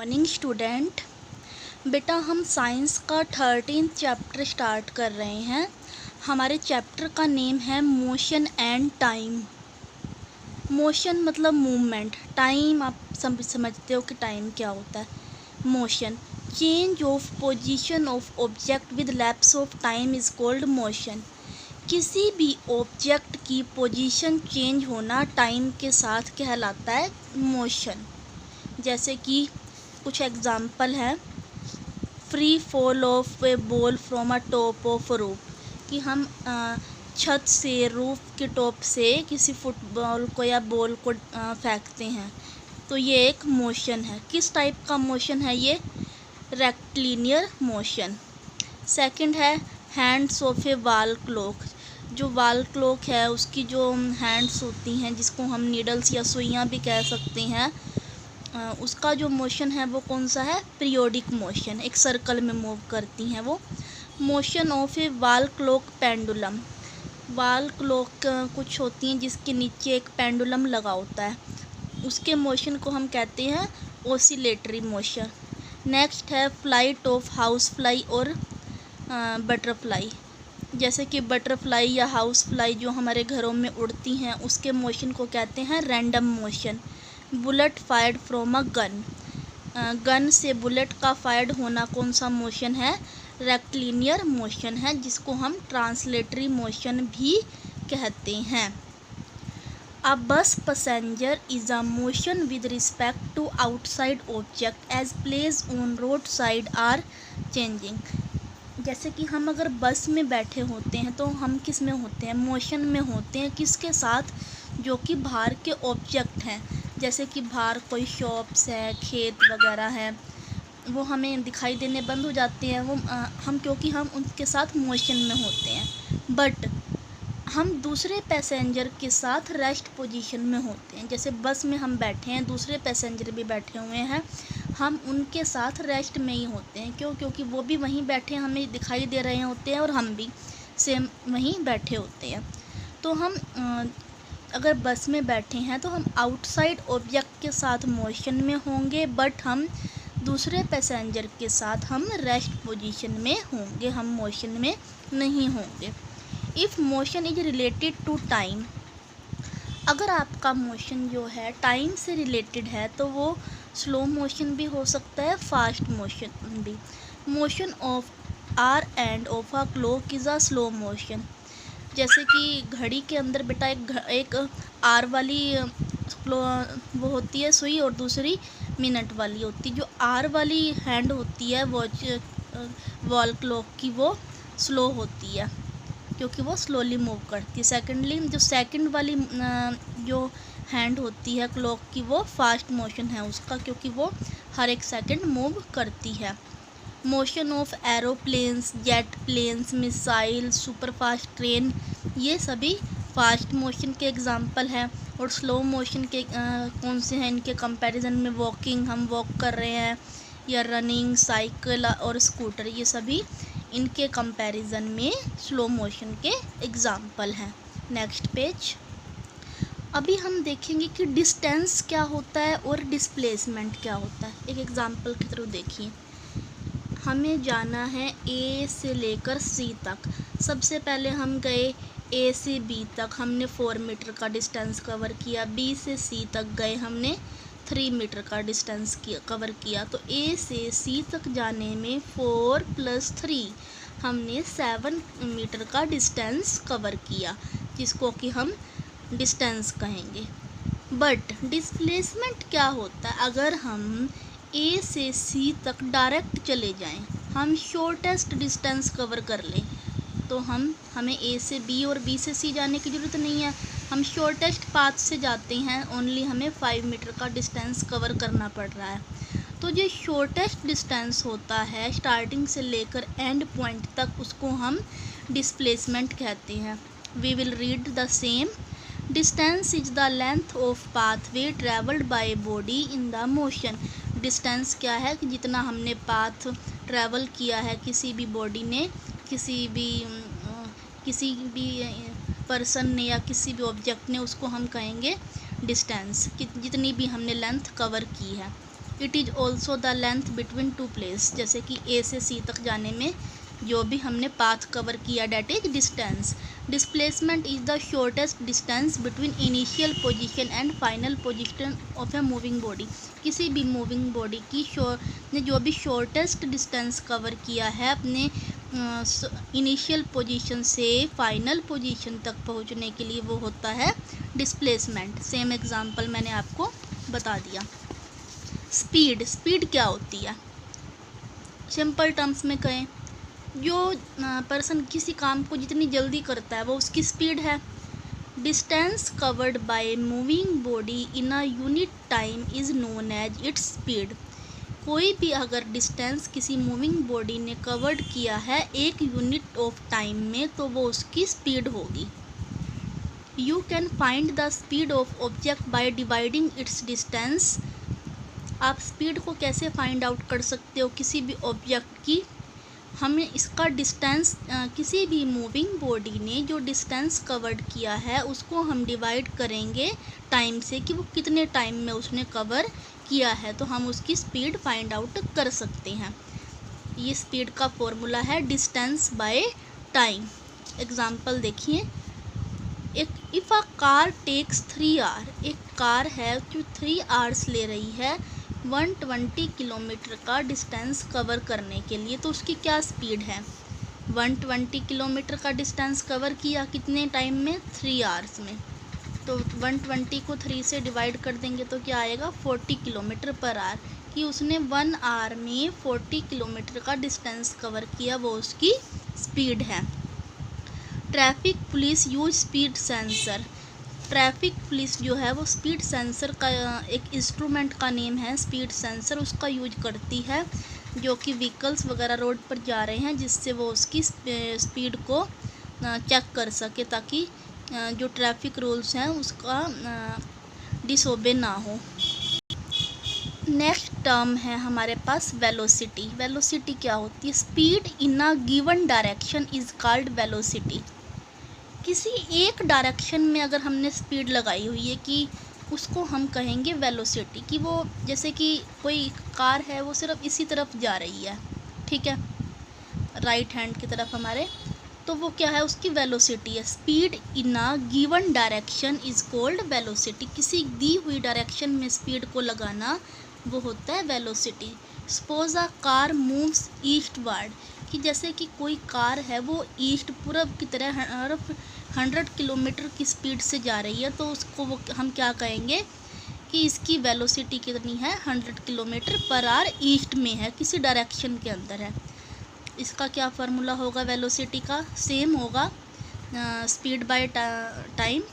Morning student. बेटा हम science का 13th चैप्टर स्टार्ट कर रहे हैं। हमारे चैप्टर का नेम है मोशन एंड टाइम। मोशन मतलब मूवमेंट, टाइम आप समझते हो कि टाइम क्या होता है। Motion, change of position of object with lapse of time is called motion. किसी भी ऑब्जेक्ट की पोजीशन चेंज होना टाइम के साथ कहलाता है मोशन। जैसे कि कुछ एग्जाम्पल है, free fall of A ball from a top of roof, कि हम छत से, रूफ के टॉप से किसी फुटबॉल को या बॉल को फेंकते हैं, तो ये एक मोशन है। किस टाइप का मोशन है ये? Rectilinear motion. सेकंड है hands of A wall clock. जो वॉल क्लॉक है उसकी जो हैंड्स होती हैं, जिसको हम नीडल्स या सुइयाँ भी कह सकते हैं, उसका जो मोशन है वो कौन सा है? पीरियोडिक मोशन, एक सर्कल में मूव करती हैं वो। Motion of A wall clock pendulum. Wall clock कुछ होती हैं जिसके नीचे एक पेंडुलम लगा होता है, उसके मोशन को हम कहते हैं ऑसिलेटरी मोशन। नेक्स्ट है फ्लाइट ऑफ हाउस फ्लाई और बटरफ्लाई। जैसे कि बटरफ्लाई या हाउस फ्लाई जो हमारे घरों में उड़ती हैं, उसके मोशन को कहते हैं random motion. Bullet fired from a gun. Gun से बुलेट का फायर्ड होना कौन सा मोशन है? रेक्टिलिनियर मोशन है, जिसको हम ट्रांसलेटरी मोशन भी कहते हैं। A bus passenger is a motion with respect to outside object as place on road side are changing. जैसे कि हम अगर बस में बैठे होते हैं तो हम किस में होते हैं? मोशन में होते हैं। किसके साथ? जो कि बाहर के ऑब्जेक्ट हैं, जैसे कि बाहर कोई शॉप्स है, खेत वगैरह है, वो हमें दिखाई देने बंद हो जाते हैं, वो हम क्योंकि हम उनके साथ मोशन में होते हैं। बट हम दूसरे पैसेंजर के साथ रेस्ट पोजीशन में होते हैं। जैसे बस में हम बैठे हैं, दूसरे पैसेंजर भी बैठे हुए हैं, हम उनके साथ रेस्ट में ही होते हैं। क्यों? क्योंकि वो भी वहीं बैठे हमें दिखाई दे रहे होते हैं और हम भी सेम वहीं बैठे होते हैं। तो हम अगर बस में बैठे हैं तो हम आउटसाइड ऑब्जेक्ट के साथ मोशन में होंगे, बट हम दूसरे पैसेंजर के साथ हम रेस्ट पोजीशन में होंगे, हम मोशन में नहीं होंगे। If motion is related to time, अगर आपका मोशन जो है टाइम से रिलेटेड है तो वो स्लो मोशन भी हो सकता है, फास्ट मोशन भी। Motion of hour hand of a clock is a slow motion. जैसे कि घड़ी के अंदर बेटा एक आर वाली वो होती है सुई, और दूसरी मिनट वाली होती है। जो आर वाली हैंड होती है वॉल क्लॉक की, वो स्लो होती है क्योंकि वो स्लोली मूव करती है। सेकेंडली जो सेकंड वाली जो हैंड होती है क्लॉक की, वो फास्ट मोशन है उसका, क्योंकि वो हर एक सेकंड मूव करती है। Motion of aeroplanes, jet planes, missile, superfast train, ये सभी फास्ट मोशन के एग्जाम्पल हैं। और स्लो मोशन के कौन से हैं इनके कंपैरिजन में? वॉकिंग, हम वॉक कर रहे हैं, या रनिंग, साइकिल और स्कूटर, ये सभी इनके कंपैरिजन में स्लो मोशन के एग्जाम्पल हैं। Next page. अभी हम देखेंगे कि डिस्टेंस क्या होता है और डिस्प्लेसमेंट क्या होता है। एक एग्जाम्पल की तरफ देखिए। हमें जाना है ए से लेकर सी तक। सबसे पहले हम गए ए से बी तक, हमने 4 मीटर का डिस्टेंस कवर किया। बी से सी तक गए, हमने 3 मीटर का डिस्टेंस कवर किया। तो ए से सी तक जाने में 4 + 3 हमने 7 मीटर का डिस्टेंस कवर किया, जिसको कि हम डिस्टेंस कहेंगे। बट डिस्प्लेसमेंट क्या होता है? अगर हम ए से सी तक डायरेक्ट चले जाएं, हम शॉर्टेस्ट डिस्टेंस कवर कर लें, तो हमें ए से बी और बी से सी जाने की ज़रूरत नहीं है, हम शॉर्टेस्ट पाथ से जाते हैं। ओनली हमें 5 मीटर का डिस्टेंस कवर करना पड़ रहा है। तो जो शॉर्टेस्ट डिस्टेंस होता है स्टार्टिंग से लेकर एंड पॉइंट तक, उसको हम डिस्प्लेसमेंट कहते हैं। We will read the same. Distance is the length of pathway travelled by body in the motion. Distance क्या है? कि जितना हमने पाथ ट्रैवल किया है किसी भी बॉडी ने, किसी भी पर्सन ने या किसी भी ऑब्जेक्ट ने, उसको हम कहेंगे डिस्टेंस, जितनी भी हमने लेंथ कवर की है। It is also the length between two place, जैसे कि ए से सी तक जाने में जो भी हमने पाथ कवर किया, that is distance. Displacement is the shortest distance between initial position and final position of a moving body. किसी भी मूविंग बॉडी की ने जो भी शॉर्टेस्ट डिस्टेंस कवर किया है अपने इनिशियल पोजीशन से फाइनल पोजीशन तक पहुंचने के लिए, वो होता है डिस्प्लेसमेंट। सेम एग्जांपल मैंने आपको बता दिया। स्पीड, स्पीड क्या होती है? सिंपल टर्म्स में कहें, जो पर्सन किसी काम को जितनी जल्दी करता है वो उसकी स्पीड है। Distance covered by moving body in a unit time is known as its speed. कोई भी अगर डिस्टेंस किसी मूविंग बॉडी ने कवर्ड किया है एक यूनिट ऑफ टाइम में, तो वो उसकी स्पीड होगी। You can find the speed of object by dividing it's distance. आप स्पीड को कैसे फाइंड आउट कर सकते हो किसी भी ऑब्जेक्ट की? हमें इसका डिस्टेंस, किसी भी मूविंग बॉडी ने जो डिस्टेंस कवर्ड किया है उसको हम डिवाइड करेंगे टाइम से कि वो कितने टाइम में उसने कवर किया है, तो हम उसकी स्पीड फाइंड आउट कर सकते हैं। ये स्पीड का फॉर्मूला है डिस्टेंस बाय टाइम। एग्जांपल देखिए, if a car takes 3 hour, एक कार है जो 3 आवर्स ले रही है 120 किलोमीटर का डिस्टेंस कवर करने के लिए, तो उसकी क्या स्पीड है? 120 किलोमीटर का डिस्टेंस कवर किया कितने टाइम में? 3 आवर्स में। तो 120 को 3 से डिवाइड कर देंगे तो क्या आएगा? 40 किलोमीटर पर आवर, कि उसने 1 आवर में 40 किलोमीटर का डिस्टेंस कवर किया, वो उसकी स्पीड है। Traffic police use speed sensor. Traffic police जो है वो स्पीड सेंसर का एक इंस्ट्रूमेंट का नेम है, स्पीड सेंसर, उसका यूज करती है जो कि व्हीकल्स वगैरह रोड पर जा रहे हैं, जिससे वो उसकी स्पीड को चेक कर सके ताकि जो ट्रैफिक रूल्स हैं उसका डिसओबे ना हो। नेक्स्ट टर्म है हमारे पास वेलोसिटी। वेलोसिटी क्या होती है? Speed in a given direction is called velocity. किसी एक डायरेक्शन में अगर हमने स्पीड लगाई हुई है कि उसको हम कहेंगे वेलोसिटी, कि वो जैसे कि कोई कार है वो सिर्फ इसी तरफ जा रही है, ठीक है, राइट हैंड की तरफ हमारे, तो वो क्या है? उसकी वेलोसिटी है। Speed in a given direction is called velocity. किसी दी हुई डायरेक्शन में स्पीड को लगाना वो होता है velocity. Suppose a car moves eastward, कि जैसे कि कोई कार है वो ईस्ट पूरब की तरह 100 किलोमीटर की स्पीड से जा रही है, तो उसको वो हम क्या कहेंगे कि इसकी वेलोसिटी कितनी है? 100 किलोमीटर पर आवर ईस्ट में है, किसी डायरेक्शन के अंदर है। इसका क्या फार्मूला होगा वेलोसिटी का? सेम होगा, speed by time,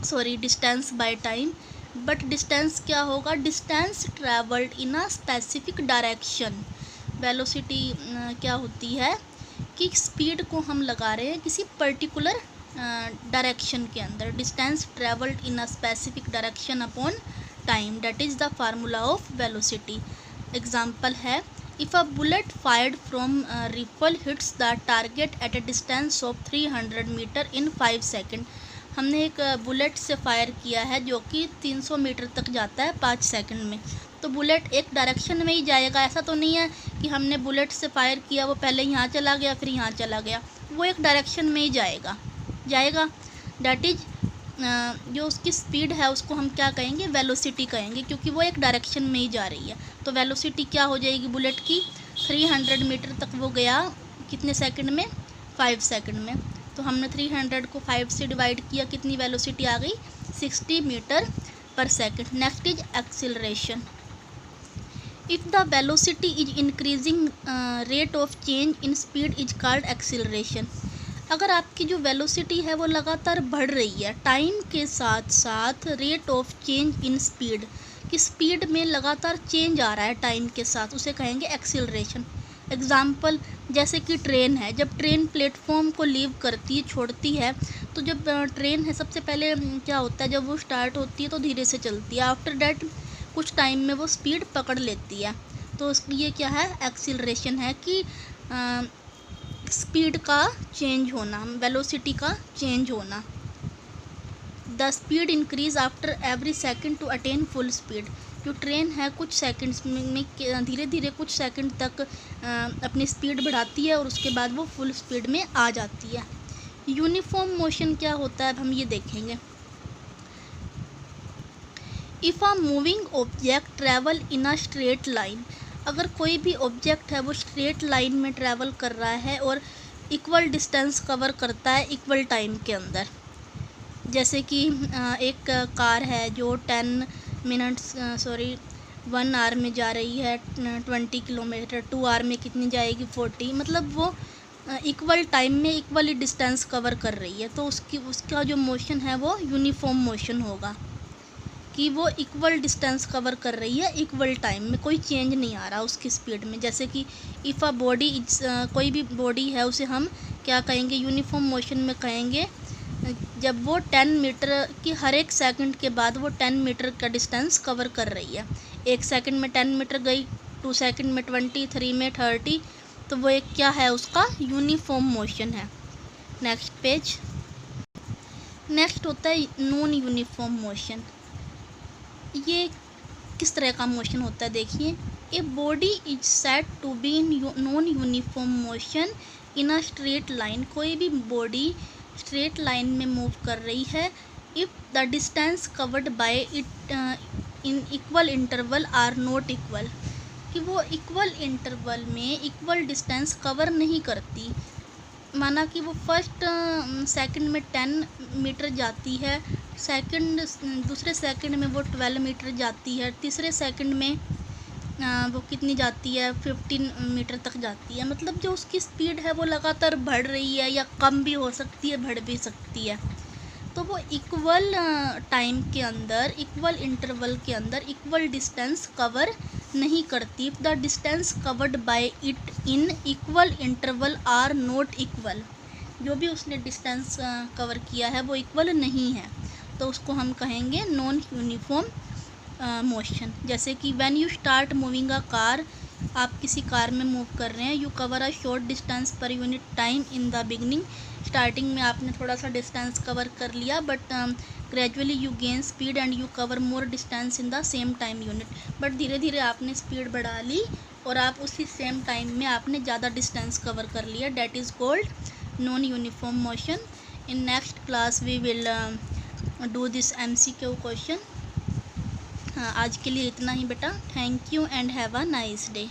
sorry distance by time. But distance क्या होगा? Distance travelled in a specific direction. Velocity क्या होती है कि स्पीड को हम लगा रहे हैं किसी पर्टिकुलर डायरेक्शन के अंदर। Distance travelled in a specific direction upon time, that is the formula of velocity. Example है, if a bullet fired from rifle hits the target at a distance of 300 metre in 5 second. हमने एक bullet से fire किया है जो कि 300 metre तक जाता है 5 सेकंड में, तो बुलेट एक डायरेक्शन में ही जाएगा। ऐसा तो नहीं है कि हमने बुलेट से फायर किया वो पहले यहाँ चला गया फिर यहाँ चला गया, वो एक डायरेक्शन में ही जाएगा। दैट इज जो उसकी स्पीड है उसको हम क्या कहेंगे? वेलोसिटी कहेंगे, क्योंकि वो एक डायरेक्शन में ही जा रही है। तो वेलोसिटी क्या हो जाएगी बुलेट की? 300 मीटर तक वो गया कितने सेकंड में? 5 सेकंड में। तो हमने 300 को 5 से डिवाइड किया, कितनी वेलोसिटी आ गई? 60 मीटर पर second. Next is acceleration. If the velocity is increasing rate of change in speed is called acceleration. अगर आपकी जो वेलोसिटी है वो लगातार बढ़ रही है टाइम के साथ साथ, rate of change in speed, कि स्पीड में लगातार चेंज आ रहा है टाइम के साथ, उसे कहेंगे एक्सिलरेशन। एग्जाम्पल, जैसे कि ट्रेन है, जब ट्रेन प्लेटफॉर्म को लीव करती है, छोड़ती है, तो जब ट्रेन है सबसे पहले क्या होता है, जब वो स्टार्ट होती है तो धीरे से चलती है, आफ्टर डैट कुछ टाइम में वो स्पीड पकड़ लेती है। तो ये क्या है? एक्सिलरेशन है, कि स्पीड का चेंज होना, वेलोसिटी का चेंज होना। The speed increase after every second to attain full speed, जो ट्रेन है कुछ सेकंड्स में धीरे धीरे कुछ सेकंड तक अपनी स्पीड बढ़ाती है और उसके बाद वो फुल स्पीड में आ जाती है। यूनिफॉर्म मोशन क्या होता है अब हम ये देखेंगे। If a moving object travel in a straight line, अगर कोई भी ऑब्जेक्ट है वो स्ट्रेट लाइन में ट्रैवल कर रहा है और इक्वल डिस्टेंस कवर करता है इक्वल टाइम के अंदर, जैसे कि एक कार है जो 1 आवर में जा रही है 20 किलोमीटर, 2 आवर में कितनी जाएगी 40, मतलब वो इक्वल टाइम में इक्वली डिस्टेंस कवर कर रही है, तो उसका जो मोशन है वो यूनिफॉर्म मोशन होगा कि वो इक्वल डिस्टेंस कवर कर रही है इक्वल टाइम में, कोई चेंज नहीं आ रहा उसकी स्पीड में। जैसे कि इफ़ अ बॉडी कोई भी बॉडी है उसे हम क्या कहेंगे, यूनिफॉर्म मोशन में कहेंगे जब वो 10 मीटर की हर एक सेकंड के बाद वो 10 मीटर का डिस्टेंस कवर कर रही है। 1 सेकंड में 10 मीटर गई, 2 सेकंड में 20, 3 में 30, तो वो एक क्या है, उसका यूनिफॉर्म मोशन है। Next page. नेक्स्ट होता है नॉन यूनिफॉर्म मोशन। ये किस तरह का मोशन होता है देखिए। A body is said to be in non uniform motion in a straight line, कोई भी बॉडी स्ट्रेट लाइन में मूव कर रही है if the distance covered by it in equal interval are not equal, कि वो इक्वल इंटरवल में equal distance cover नहीं करती। माना कि वो फर्स्ट सेकंड में 10 मीटर जाती है, दूसरे सेकंड में वो 12 मीटर जाती है, तीसरे सेकंड में वो कितनी जाती है 15 मीटर तक जाती है। मतलब जो उसकी स्पीड है वो लगातार बढ़ रही है या कम भी हो सकती है, बढ़ भी सकती है। तो वो इक्वल टाइम के अंदर, इक्वल इंटरवल के अंदर इक्वल डिस्टेंस कवर नहीं करती। If the distance covered by it in equal interval are not equal, जो भी उसने डिस्टेंस कवर किया है वो इक्वल नहीं है, तो उसको हम कहेंगे नॉन यूनिफॉर्म मोशन। जैसे कि when you start moving a car, आप किसी कार में मूव कर रहे हैं, you cover a short distance per unit time in the beginning, starting में आपने थोड़ा सा डिस्टेंस कवर कर लिया, but gradually you gain speed and you cover more distance in the same time unit, but धीरे धीरे आपने स्पीड बढ़ा ली और आप उसी सेम टाइम में आपने ज़्यादा डिस्टेंस कवर कर लिया, that is called non uniform motion. In next class we will do this MCQ question. हाँ, आज के लिए इतना ही बेटा। Thank you and have a nice day.